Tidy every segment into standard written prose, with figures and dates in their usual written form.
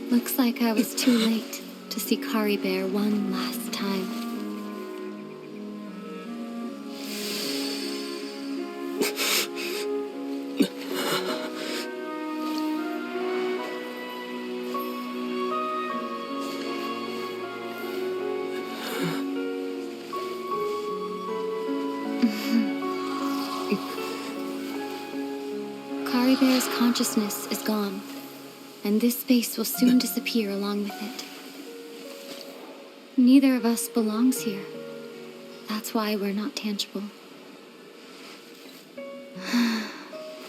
Looks like I was too late to see Kari Bear one last time. Kari Bear's consciousness is gone, and this space will soon disappear along with it. Neither of us belongs here. That's why we're not tangible.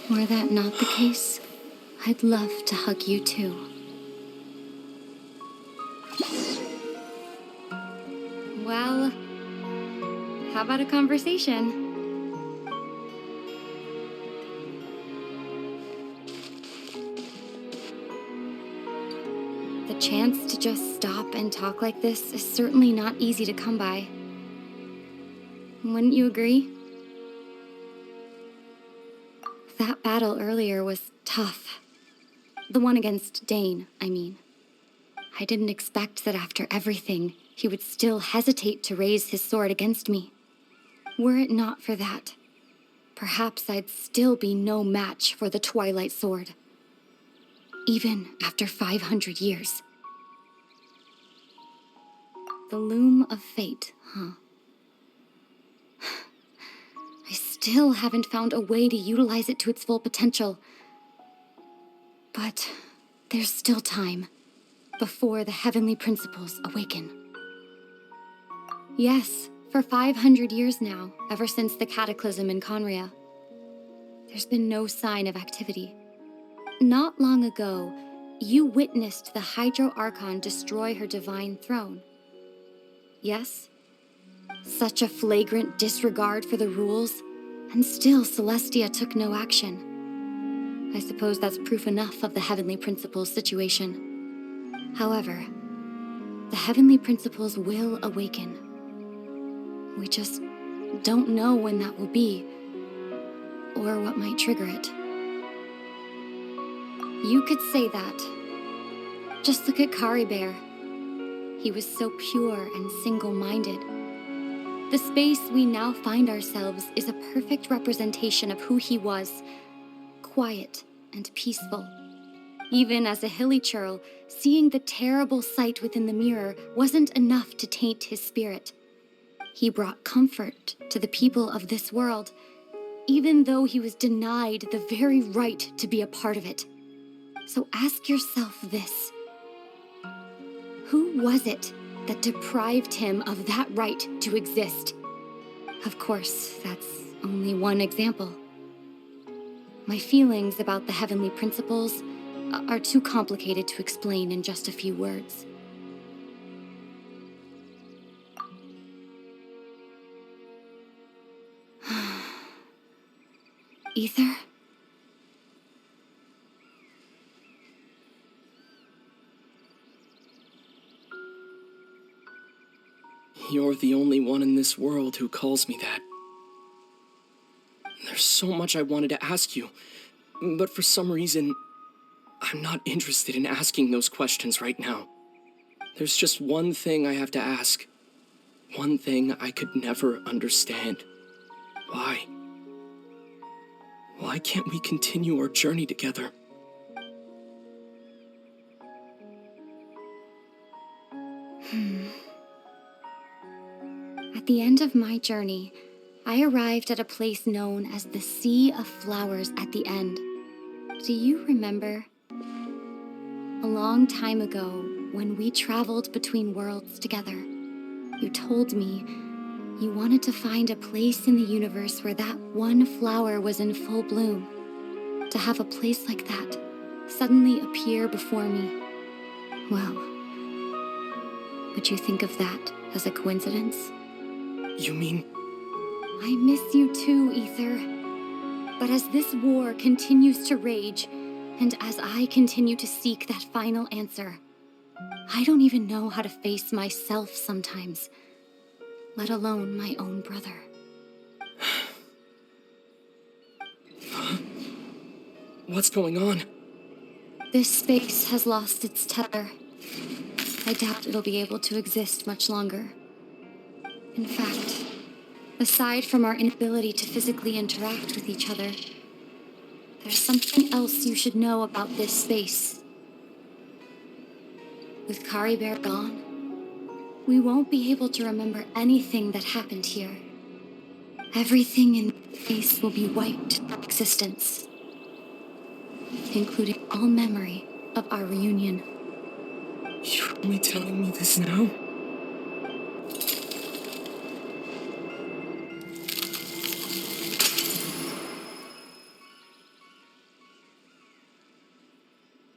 Were that not the case, I'd love to hug you too. Well, how about a conversation? The chance to just stop and talk like this is certainly not easy to come by. Wouldn't you agree? That battle earlier was tough. The one against Dane, I mean. I didn't expect that after everything, he would still hesitate to raise his sword against me. Were it not for that, perhaps I'd still be no match for the Twilight Sword. Even after 500 years. The loom of fate, huh? I still haven't found a way to utilize it to its full potential. But there's still time before the heavenly principles awaken. Yes, for 500 years now, ever since the cataclysm in Conria, there's been no sign of activity. Not long ago, you witnessed the Hydro Archon destroy her divine throne. Yes? Such a flagrant disregard for the rules, and still Celestia took no action. I suppose that's proof enough of the Heavenly Principles situation. However, the Heavenly Principles will awaken. We just don't know when that will be, or what might trigger it. You could say that. Just look at Kari Bear. He was so pure and single-minded. The space we now find ourselves is a perfect representation of who he was. Quiet and peaceful. Even as a hilly churl, seeing the terrible sight within the mirror wasn't enough to taint his spirit. He brought comfort to the people of this world, even though he was denied the very right to be a part of it. So ask yourself this. Who was it that deprived him of that right to exist? Of course, that's only one example. My feelings about the heavenly principles are too complicated to explain in just a few words. Aether? You're the only one in this world who calls me that. There's so much I wanted to ask you, but for some reason, I'm not interested in asking those questions right now. There's just one thing I have to ask. One thing I could never understand. Why? Why can't we continue our journey together? At the end of my journey, I arrived at a place known as the Sea of Flowers at the End. Do you remember? A long time ago, when we traveled between worlds together, you told me you wanted to find a place in the universe where that one flower was in full bloom. To have a place like that suddenly appear before me. Well, would you think of that as a coincidence? You mean... I miss you too, Aether. But as this war continues to rage, and as I continue to seek that final answer, I don't even know how to face myself sometimes, let alone my own brother. What's going on? This space has lost its tether. I doubt it'll be able to exist much longer. In fact, aside from our inability to physically interact with each other, there's something else you should know about this space. With Kari Bear gone, we won't be able to remember anything that happened here. Everything in space will be wiped from existence, including all memory of our reunion. You're only telling me this now?